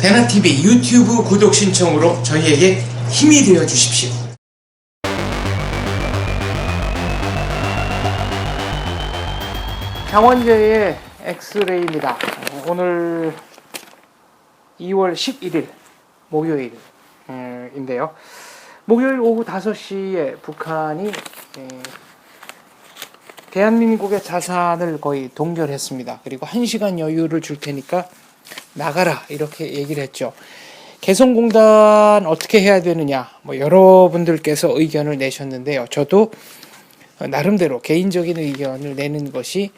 대나TV 유튜브 구독 신청으로 저희에게 힘이 되어 주십시오. 강원재의 엑스레이입니다. 오늘 2월 11일 목요일인데요. 목요일 오후 5시에 북한이 대한민국의 자산을 거의 동결했습니다. 그리고 1시간 여유를 줄 테니까 나가라 이렇게 얘기를 했죠. 개성공단 어떻게 해야 되느냐, 여러분들께서 의견을 내셨는데요. 저도 나름대로 개인적인 의견을 내는 것이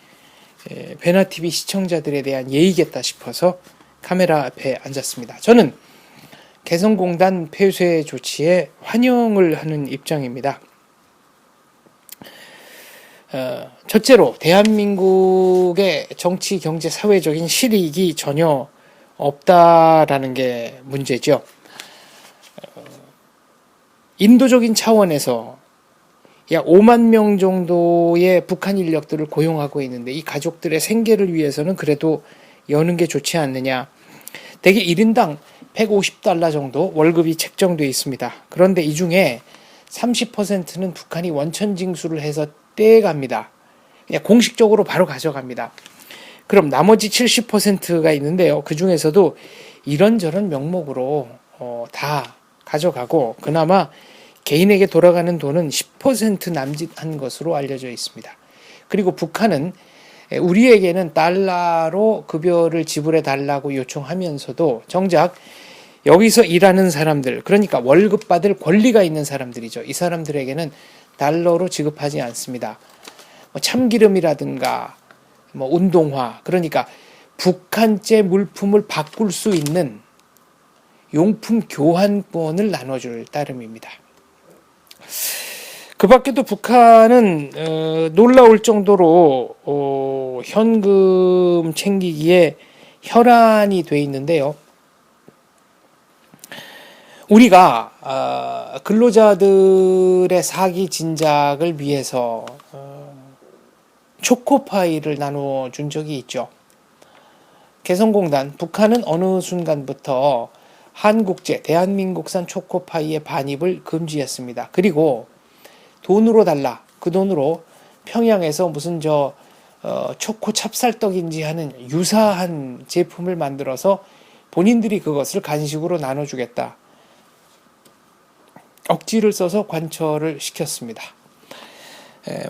배나TV 시청자들에 대한 예의겠다 싶어서 카메라 앞에 앉았습니다. 저는 개성공단 폐쇄 조치에 환영을 하는 입장입니다. 첫째로 대한민국의 정치, 경제, 사회적인 실익이 전혀 없다라는 게 문제죠. 인도적인 차원에서 약 5만 명 정도의 북한 인력들을 고용하고 있는데 이 가족들의 생계를 위해서는 그래도 여는 게 좋지 않느냐. 대개 1인당 150달러 정도 월급이 책정되어 있습니다. 그런데 이 중에 30%는 북한이 원천 징수를 해서 떼갑니다. 그냥 공식적으로 바로 가져갑니다. 그럼 나머지 70%가 있는데요. 그 중에서도 이런저런 명목으로 다 가져가고 그나마 개인에게 돌아가는 돈은 10% 남짓한 것으로 알려져 있습니다. 그리고 북한은 우리에게는 달러로 급여를 지불해 달라고 요청하면서도 정작 여기서 일하는 사람들, 그러니까 월급 받을 권리가 있는 사람들이죠. 이 사람들에게는 달러로 지급하지 않습니다. 참기름이라든가 운동화, 그러니까 북한제 물품을 바꿀 수 있는 용품 교환권을 나눠줄 따름입니다. 그 밖에도 북한은 놀라울 정도로 현금 챙기기에 혈안이 돼 있는데요. 우리가 근로자들의 사기 진작을 위해서 초코파이를 나눠준 적이 있죠. 개성공단, 북한은 어느 순간부터 한국제, 대한민국산 초코파이의 반입을 금지했습니다. 그리고 돈으로 달라, 그 돈으로 평양에서 무슨 초코 찹쌀떡인지 하는 유사한 제품을 만들어서 본인들이 그것을 간식으로 나눠주겠다. 억지를 써서 관철을 시켰습니다.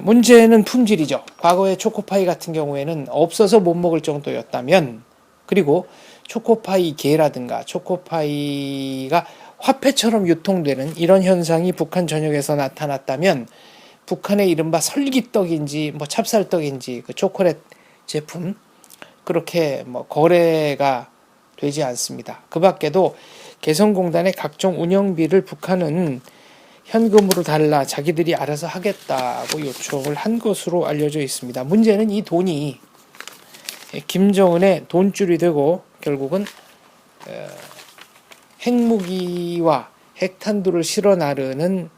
문제는 품질이죠. 과거에 초코파이 같은 경우에는 없어서 못 먹을 정도였다면, 그리고 초코파이 개라든가 초코파이가 화폐처럼 유통되는 이런 현상이 북한 전역에서 나타났다면 북한의 이른바 설기떡인지 찹쌀떡인지 그 초콜릿 제품 그렇게 거래가 되지 않습니다. 그 밖에도 개성공단의 각종 운영비를 북한은 현금으로 달라 자기들이 알아서 하겠다고 요청을 한 것으로 알려져 있습니다. 문제는 이 돈이 김정은의 돈줄이 되고 결국은 핵무기와 핵탄두를 실어 나르는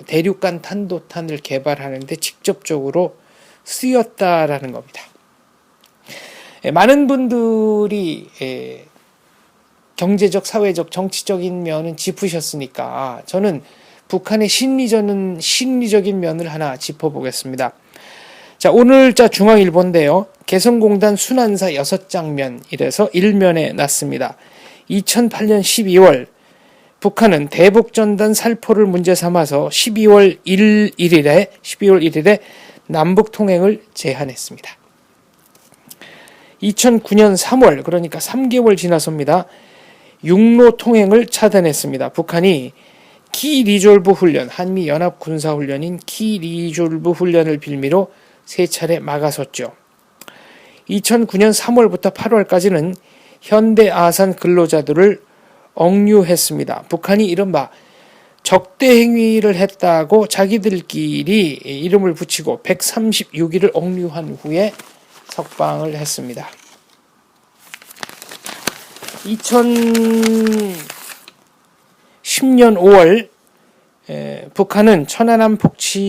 대륙간 탄도탄을 개발하는 데 직접적으로 쓰였다라는 겁니다. 많은 분들이 경제적, 사회적, 정치적인 면은 짚으셨으니까 저는 북한의 심리적인 면을 하나 짚어보겠습니다. 자, 오늘자 중앙일보인데요. 개성공단 순환사 6장면 이래서 1면에 났습니다. 2008년 12월 북한은 대북전단 살포를 문제 삼아서 12월 1일에 남북 통행을 제한했습니다. 2009년 3월, 그러니까 3개월 지나서입니다. 육로 통행을 차단했습니다. 북한이 키 리졸브 훈련, 한미 연합 군사 훈련인 키 리졸브 훈련을 빌미로 3차례 막아섰죠. 2009년 3월부터 8월까지는 현대 아산 근로자들을 억류했습니다. 북한이 이른바 적대 행위를 했다고 자기들끼리 이름을 붙이고 136일을 억류한 후에 석방을 했습니다. 2010년 5월 북한은 천안함 폭침이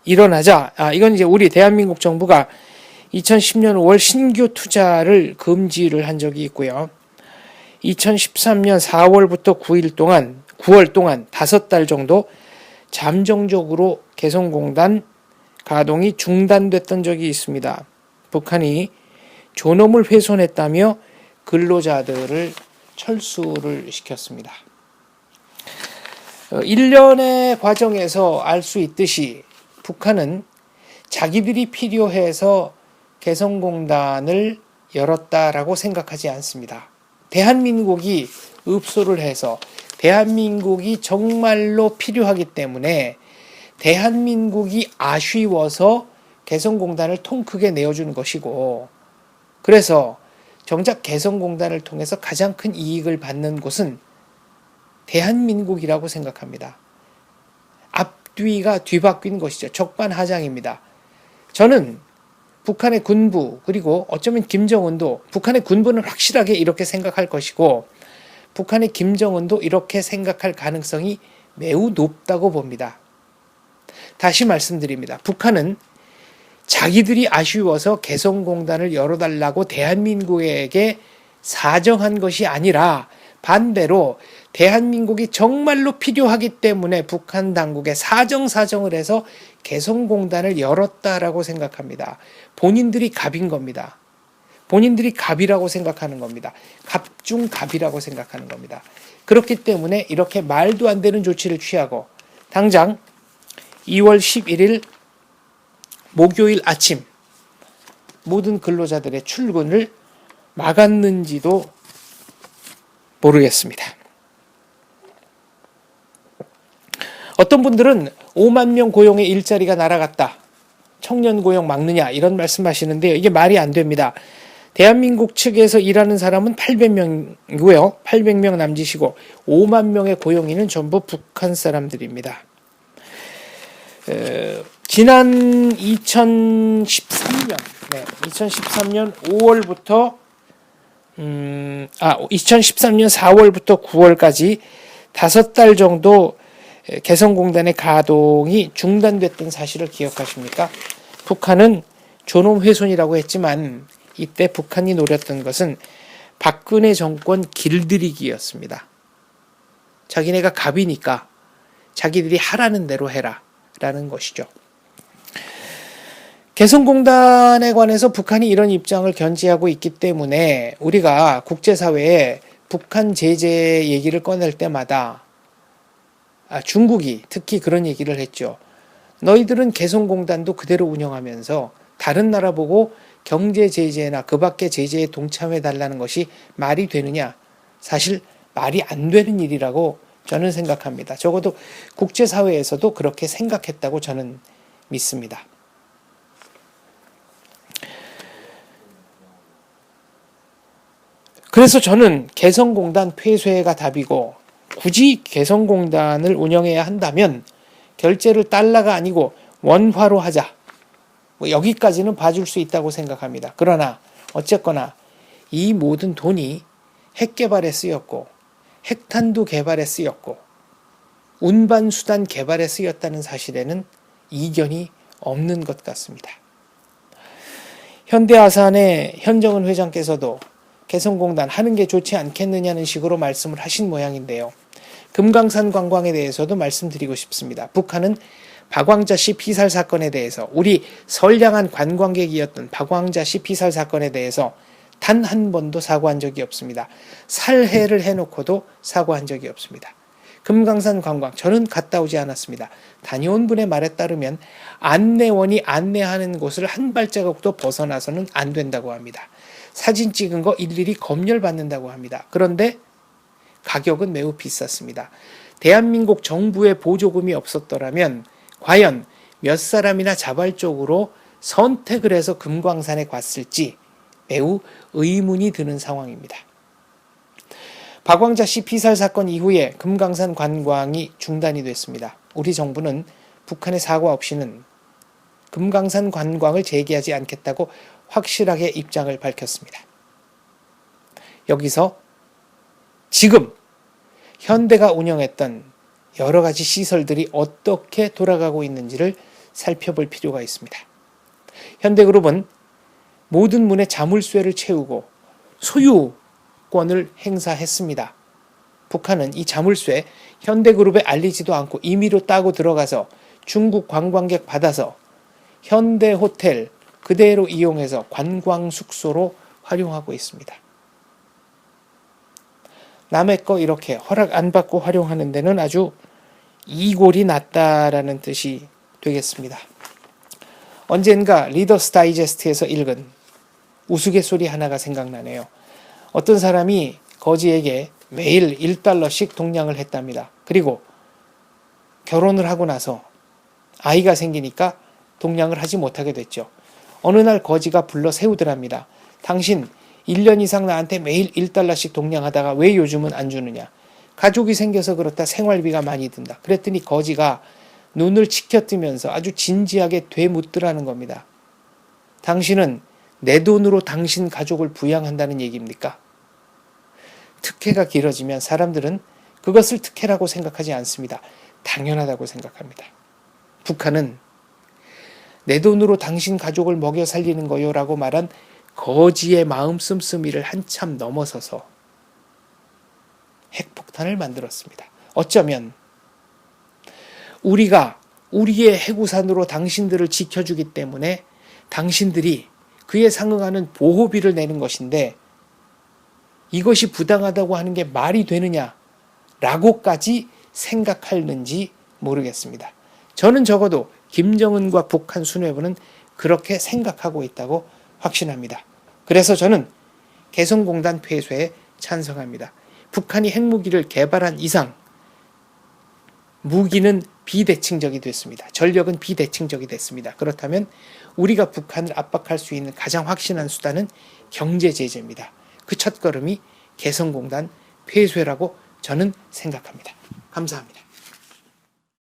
일어나자 이건 이제 우리 대한민국 정부가 2010년 5월 신규 투자를 금지를 한 적이 있고요. 2013년 4월부터 9월 동안 5달 정도 잠정적으로 개성공단 가동이 중단됐던 적이 있습니다. 북한이 존엄을 훼손했다며 근로자들을 철수를 시켰습니다. 일련의 과정에서 알 수 있듯이 북한은 자기들이 필요해서 개성공단을 열었다라고 생각하지 않습니다. 대한민국이 읍소를 해서 대한민국이 정말로 필요하기 때문에 대한민국이 아쉬워서 개성공단을 통 크게 내어주는 것이고, 그래서 정작 개성공단을 통해서 가장 큰 이익을 받는 곳은 대한민국이라고 생각합니다. 앞뒤가 뒤바뀐 것이죠. 적반하장입니다. 저는 북한의 군부, 그리고 어쩌면 김정은도, 북한의 군부는 확실하게 이렇게 생각할 것이고 북한의 김정은도 이렇게 생각할 가능성이 매우 높다고 봅니다. 다시 말씀드립니다. 북한은 자기들이 아쉬워서 개성공단을 열어달라고 대한민국에게 사정한 것이 아니라 반대로 대한민국이 정말로 필요하기 때문에 북한 당국에 사정을 해서 개성공단을 열었다라고 생각합니다. 본인들이 갑인 겁니다. 본인들이 갑이라고 생각하는 겁니다. 갑중 갑이라고 생각하는 겁니다. 그렇기 때문에 이렇게 말도 안 되는 조치를 취하고 당장 2월 11일 목요일 아침 모든 근로자들의 출근을 막았는지도 모르겠습니다. 어떤 분들은 5만 명 고용의 일자리가 날아갔다. 청년 고용 막느냐 이런 말씀하시는데요. 이게 말이 안 됩니다. 대한민국 측에서 일하는 사람은 800명이고요. 800명 남짓이고 5만 명의 고용인은 전부 북한 사람들입니다. 지난 2013년 5월부터 2013년 4월부터 9월까지 5달 정도 개성공단의 가동이 중단됐던 사실을 기억하십니까? 북한은 존엄 훼손이라고 했지만 이때 북한이 노렸던 것은 박근혜 정권 길들이기였습니다. 자기네가 갑이니까 자기들이 하라는 대로 해라 라는 것이죠. 개성공단에 관해서 북한이 이런 입장을 견지하고 있기 때문에 우리가 국제사회에 북한 제재 얘기를 꺼낼 때마다 중국이 특히 그런 얘기를 했죠. 너희들은 개성공단도 그대로 운영하면서 다른 나라 보고 경제 제재나 그 밖의 제재에 동참해달라는 것이 말이 되느냐? 사실 말이 안 되는 일이라고 저는 생각합니다. 적어도 국제사회에서도 그렇게 생각했다고 저는 믿습니다. 그래서 저는 개성공단 폐쇄가 답이고 굳이 개성공단을 운영해야 한다면 결제를 달러가 아니고 원화로 하자. 여기까지는 봐줄 수 있다고 생각합니다. 그러나 어쨌거나 이 모든 돈이 핵 개발에 쓰였고 핵탄두 개발에 쓰였고 운반수단 개발에 쓰였다는 사실에는 이견이 없는 것 같습니다. 현대아산의 현정은 회장께서도 개성공단 하는 게 좋지 않겠느냐는 식으로 말씀을 하신 모양인데요. 금강산 관광에 대해서도 말씀드리고 싶습니다. 북한은 박광자 씨 피살 사건에 대해서 우리 선량한 관광객이었던 박광자 씨 피살 사건에 대해서 단 한 번도 사과한 적이 없습니다. 살해를 해놓고도 사과한 적이 없습니다. 금강산 관광 저는 갔다 오지 않았습니다. 다녀온 분의 말에 따르면 안내원이 안내하는 곳을 한 발자국도 벗어나서는 안 된다고 합니다. 사진 찍은 거 일일이 검열받는다고 합니다. 그런데 가격은 매우 비쌌습니다. 대한민국 정부의 보조금이 없었더라면 과연 몇 사람이나 자발적으로 선택을 해서 금강산에 갔을지 매우 의문이 드는 상황입니다. 박광자 씨 피살 사건 이후에 금강산 관광이 중단이 됐습니다. 우리 정부는 북한의 사과 없이는 금강산 관광을 재개하지 않겠다고 확실하게 입장을 밝혔습니다. 여기서 지금 현대가 운영했던 여러 가지 시설들이 어떻게 돌아가고 있는지를 살펴볼 필요가 있습니다. 현대그룹은 모든 문에 자물쇠를 채우고 소유권을 행사했습니다. 북한은 이 자물쇠 현대그룹에 알리지도 않고 임의로 따고 들어가서 중국 관광객 받아서 현대호텔 그대로 이용해서 관광숙소로 활용하고 있습니다. 남의 거 이렇게 허락 안 받고 활용하는 데는 아주 이골이 났다라는 뜻이 되겠습니다. 언젠가 리더스 다이제스트에서 읽은 우스갯소리 하나가 생각나네요. 어떤 사람이 거지에게 매일 1달러씩 동냥을 했답니다. 그리고 결혼을 하고 나서 아이가 생기니까 동냥을 하지 못하게 됐죠. 어느 날 거지가 불러 세우더랍니다. 당신 1년 이상 나한테 매일 1달러씩 동냥하다가 왜 요즘은 안 주느냐. 가족이 생겨서 그렇다, 생활비가 많이 든다. 그랬더니 거지가 눈을 치켜뜨면서 아주 진지하게 되묻더라는 겁니다. 당신은 내 돈으로 당신 가족을 부양한다는 얘기입니까? 특혜가 길어지면 사람들은 그것을 특혜라고 생각하지 않습니다. 당연하다고 생각합니다. 북한은 내 돈으로 당신 가족을 먹여 살리는 거요 라고 말한 거지의 마음 씀씀이를 한참 넘어서서 핵폭탄을 만들었습니다. 어쩌면 우리가 우리의 해구산으로 당신들을 지켜주기 때문에 당신들이 그에 상응하는 보호비를 내는 것인데 이것이 부당하다고 하는 게 말이 되느냐라고까지 생각하는지 모르겠습니다. 저는 적어도 김정은과 북한 수뇌부는 그렇게 생각하고 있다고 확신합니다. 그래서 저는 개성공단 폐쇄에 찬성합니다. 북한이 핵무기를 개발한 이상 무기는 비대칭적이 됐습니다. 전력은 비대칭적이 됐습니다. 그렇다면 우리가 북한을 압박할 수 있는 가장 확실한 수단은 경제 제재입니다. 그 첫걸음이 개성공단 폐쇄라고 저는 생각합니다. 감사합니다.